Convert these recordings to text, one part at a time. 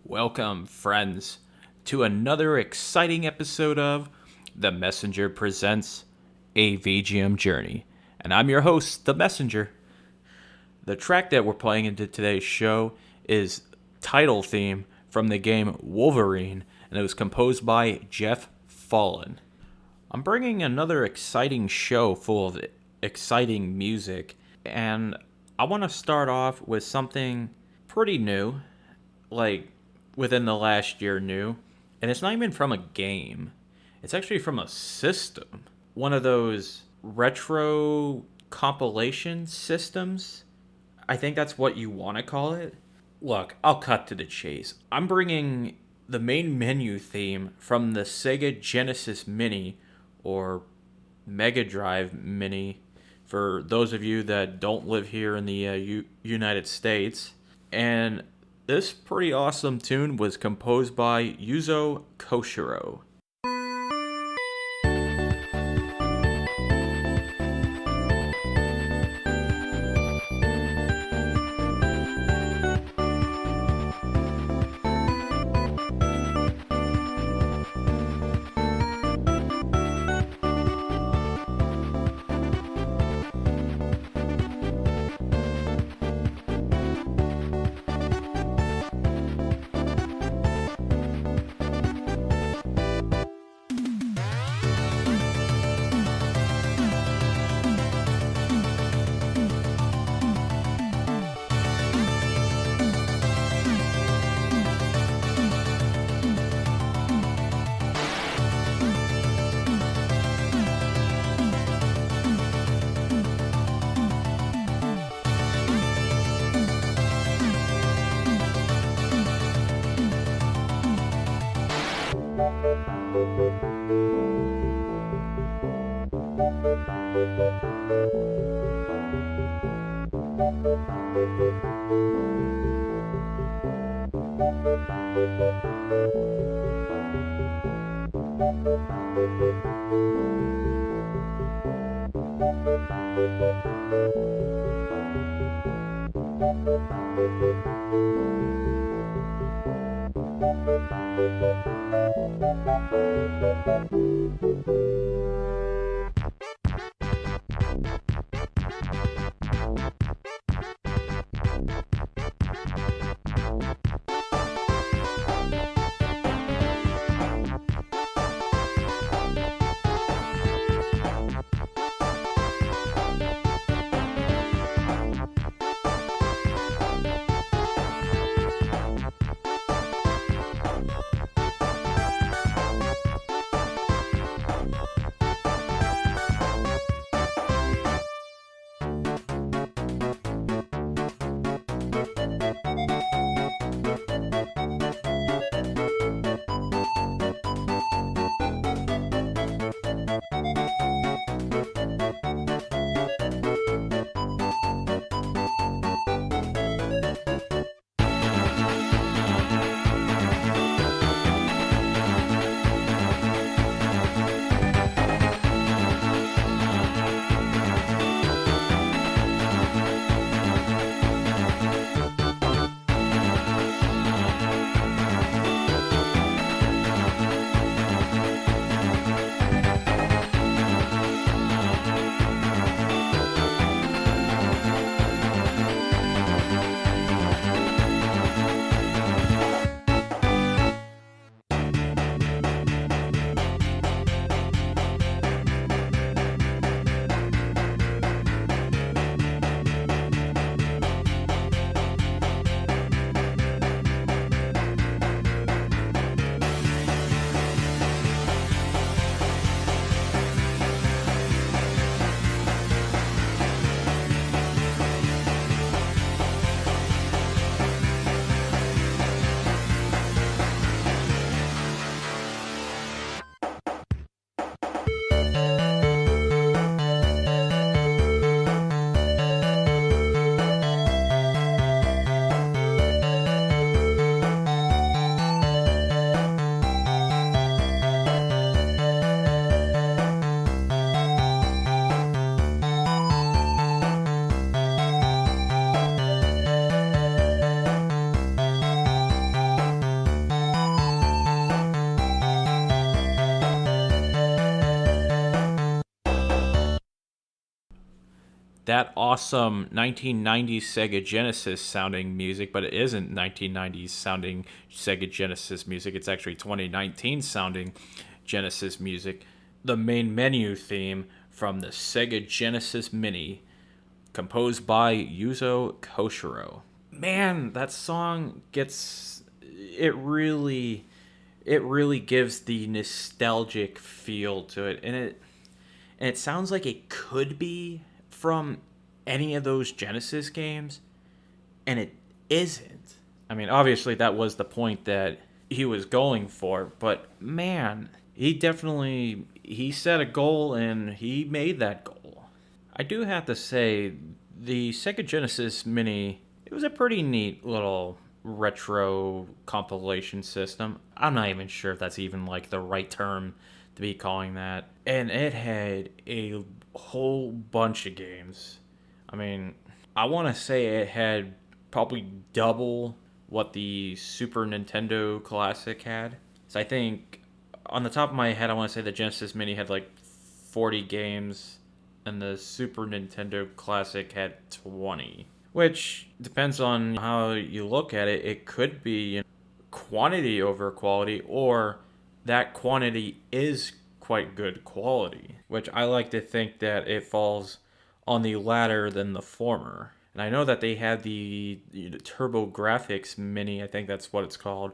Welcome, friends, to another exciting episode of The Messenger Presents a VGM Journey. And I'm your host, The Messenger. The track that we're playing into today's show is title theme from the game Wolverine, and it was composed by Geoff Follin. I'm bringing another exciting show full of exciting music, and I want to start off with something pretty new, like within the last year new, and it's not even from a game. It's actually from a system. One of those retro compilation systems. I think that's what you want to call it. Look, I'll cut to the chase. I'm bringing the main menu theme from the Sega Genesis Mini, or Mega Drive Mini, for those of you that don't live here in the United States. And this pretty awesome tune was composed by Yuzo Koshiro. that awesome 1990s Sega Genesis sounding music, but it isn't 1990s sounding Sega Genesis music. It's actually 2019 sounding Genesis music. The main menu theme from the Sega Genesis Mini, composed by Yuzo Koshiro. Man, that song gets it really gives the nostalgic feel to it, and it sounds like it could be from any of those Genesis games, and it isn't. I mean, obviously that was the point that he was going for, but man, he set a goal and he made that goal. I do have to say, the Sega Genesis Mini, it was a pretty neat little retro compilation system. I'm not even sure if that's even like the right term to be calling that. And it had a whole bunch of games. I mean, I want to say it had probably double what the Super Nintendo Classic had. So I think, on the top of my head, I want to say the Genesis Mini had like 40 games, and the Super Nintendo Classic had 20. Which depends on how you look at it. It could be quantity over quality, or that quantity is quite good quality, which I like to think that it falls on the latter than the former. And I know that they had the Turbo Graphics Mini, I think that's what it's called,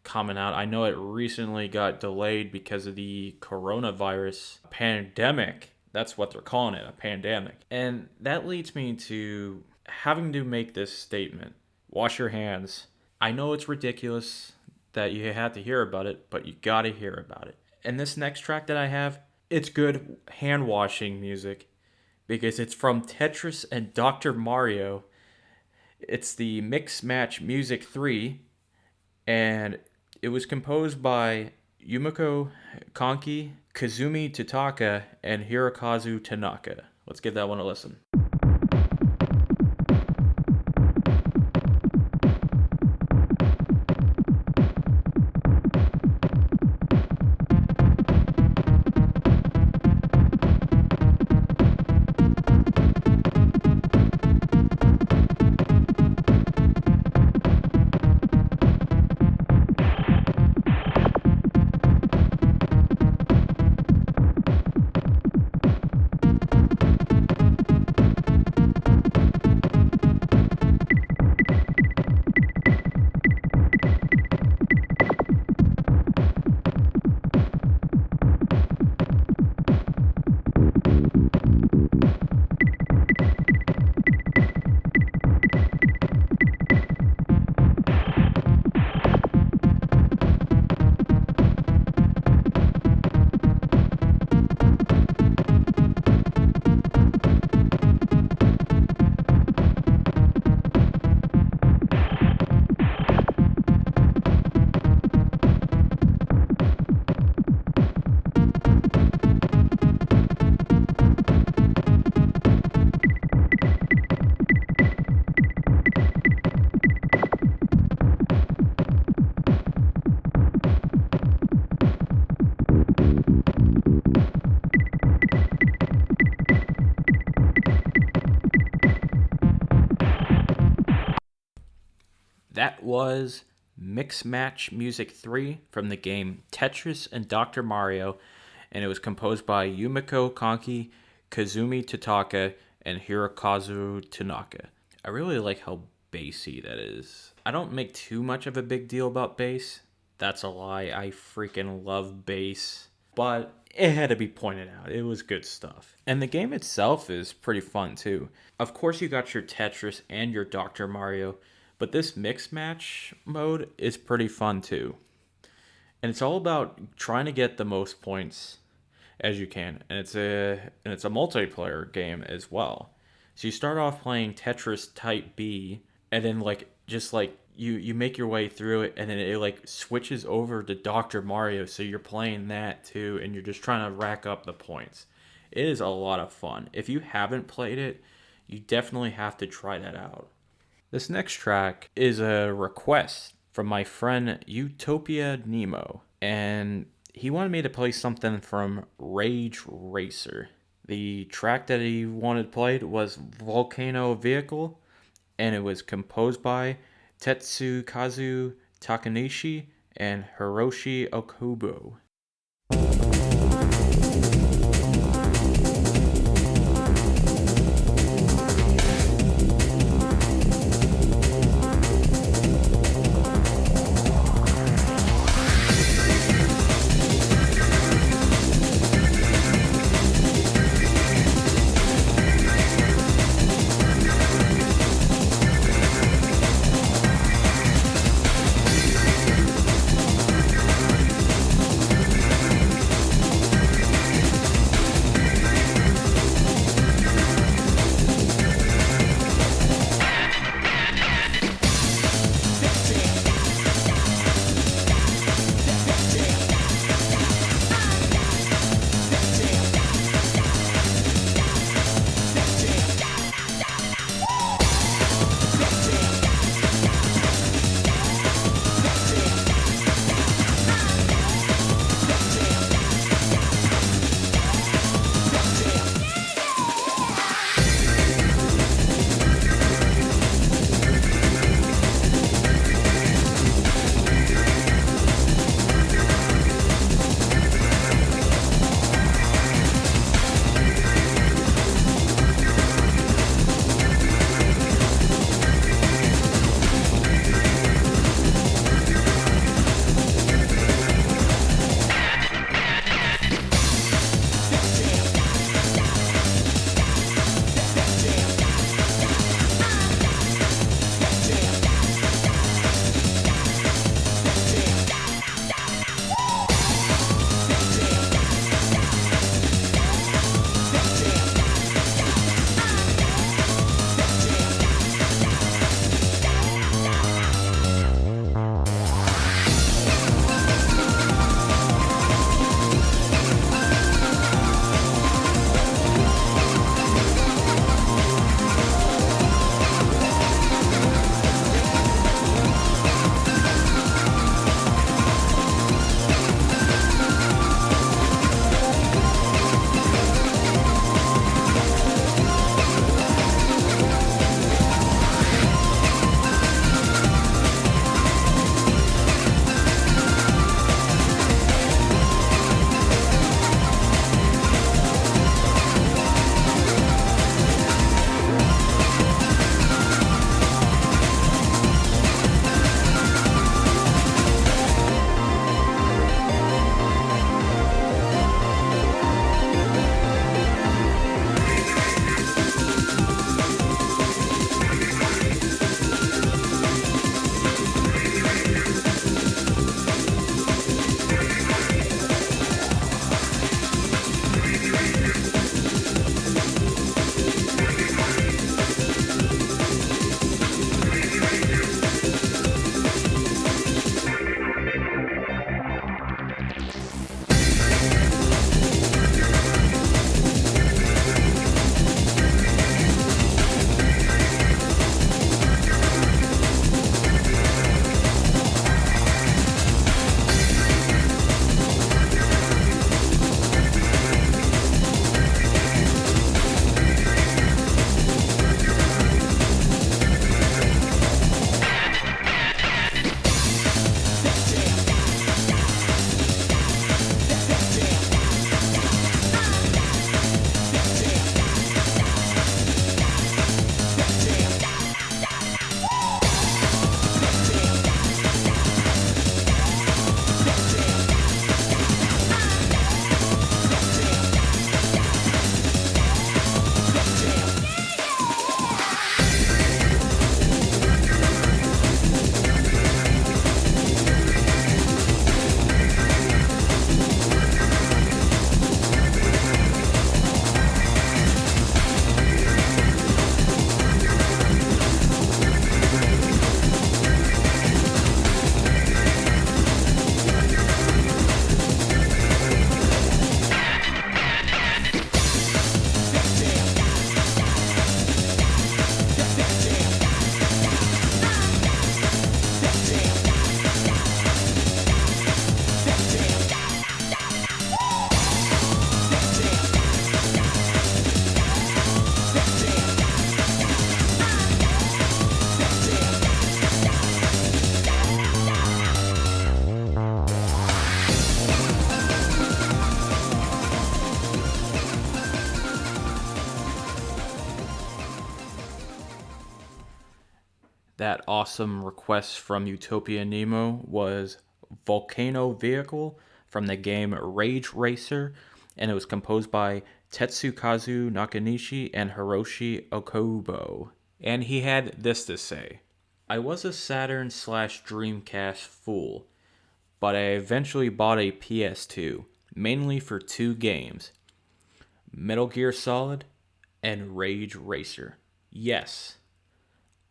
coming out. I know it recently got delayed because of the coronavirus pandemic. That's what they're calling it, a pandemic. And that leads me to having to make this statement. Wash your hands. I know it's ridiculous that you had to hear about it, but you gotta hear about it. And this next track that I have, it's good hand washing music because it's from Tetris and Dr. Mario. It's the Mix Match Music 3, and it was composed by Yumiko, Kanki, Kazumi Totaka, and Hirokazu Tanaka. Let's give that one a listen. That was Mix Match Music 3 from the game Tetris and Dr. Mario, and it was composed by Yumiko Kanki, Kazumi Totaka, and Hirokazu Tanaka. I really like how bassy that is. I don't make too much of a big deal about bass. That's a lie. I freaking love bass. But it had to be pointed out. It was good stuff. And the game itself is pretty fun too. Of course you got your Tetris and your Dr. Mario, but this mix match mode is pretty fun too. And it's all about trying to get the most points as you can. And it's a multiplayer game as well. So you start off playing Tetris Type B, and then you make your way through it, and then it like switches over to Dr. Mario, so you're playing that too, and you're just trying to rack up the points. It is a lot of fun. If you haven't played it, you definitely have to try that out. This next track is a request from my friend Utopia Nemo, and he wanted me to play something from Rage Racer. The track that he wanted played was Volcano Vehicle, and it was composed by Tetsukazu Nakanishi and Hiroshi Okubo. awesome request from Utopia Nemo was Volcano Vehicle from the game Rage Racer, and it was composed by Tetsukazu Nakanishi and Hiroshi Okubo. And he had this to say: I was a Saturn slash Dreamcast fool, but I eventually bought a PS2, mainly for two games, Metal Gear Solid and Rage Racer. Yes,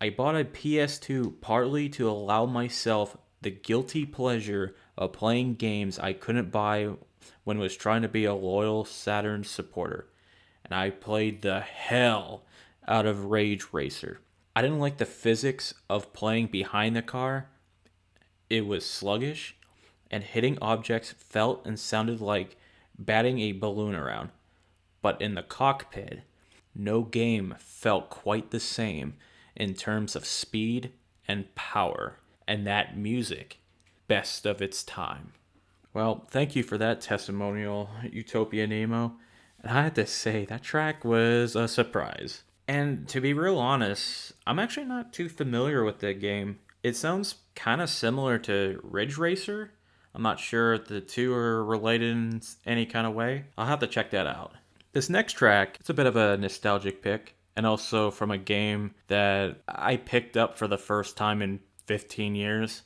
I bought a PS2 partly to allow myself the guilty pleasure of playing games I couldn't buy when I was trying to be a loyal Saturn supporter, and I played the hell out of Rage Racer. I didn't like the physics of playing behind the car. It was sluggish, and hitting objects felt and sounded like batting a balloon around. But in the cockpit, no game felt quite the same in terms of speed and power, and that music, best of its time. Well, thank you for that testimonial, Utopia Nemo. And I have to say, that track was a surprise. And to be real honest, I'm actually not too familiar with the game. It sounds kind of similar to Ridge Racer. I'm not sure if the two are related in any kind of way. I'll have to check that out. This next track, it's a bit of a nostalgic pick, and also from a game that I picked up for the first time in 15 years.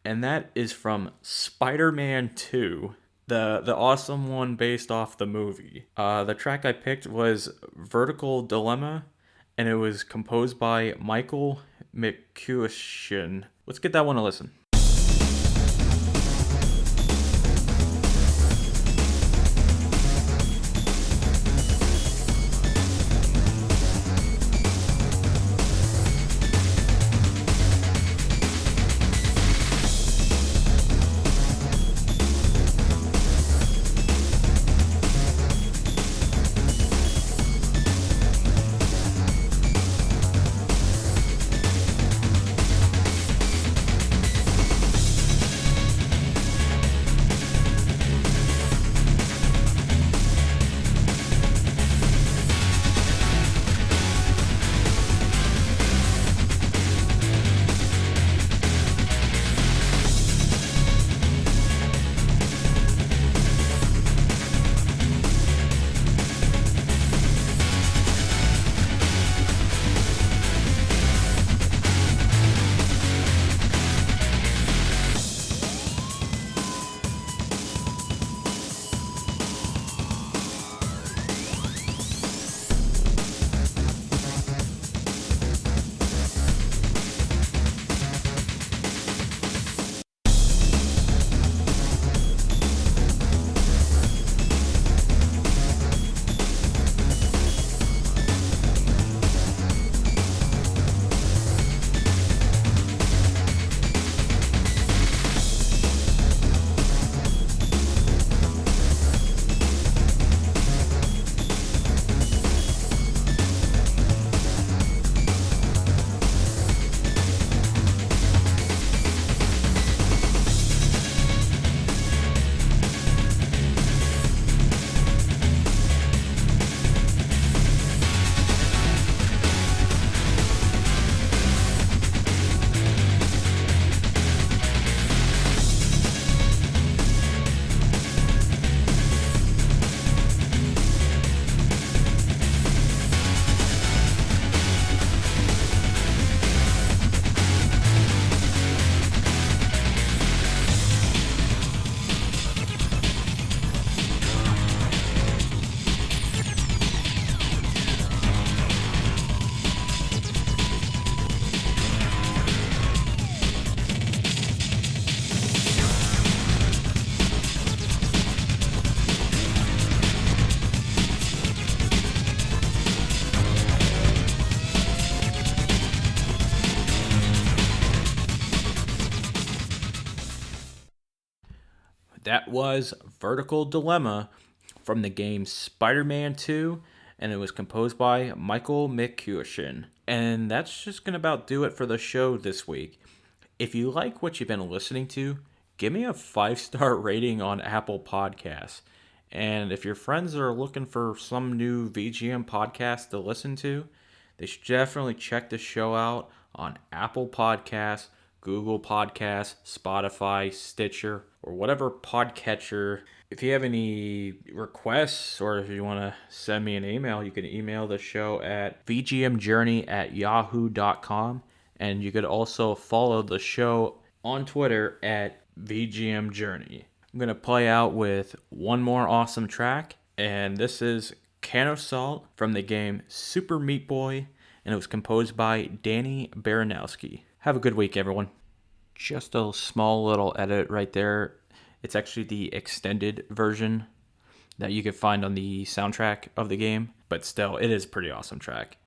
And that is from Spider-Man 2, the awesome one based off the movie. The track I picked was Vertical Dilemma, and it was composed by Michael McCuistion. Let's get that one a listen. That was Vertical Dilemma from the game Spider-Man 2, and it was composed by Michael McCuistion. And that's just going to about do it for the show this week. If you like what you've been listening to, give me a 5-star rating on Apple Podcasts. And if your friends are looking for some new VGM podcast to listen to, they should definitely check the show out on Apple Podcasts, Google Podcasts, Spotify, Stitcher, or whatever podcatcher. If you have any requests or if you want to send me an email, you can email the show at vgmjourney@yahoo.com. And you could also follow the show on Twitter at vgmjourney. I'm going to play out with one more awesome track, and this is Can of Salt from the game Super Meat Boy, and it was composed by Danny Baranowsky. Have a good week, everyone. Just a small little edit right there. It's actually the extended version that you can find on the soundtrack of the game, but still, it is a pretty awesome track.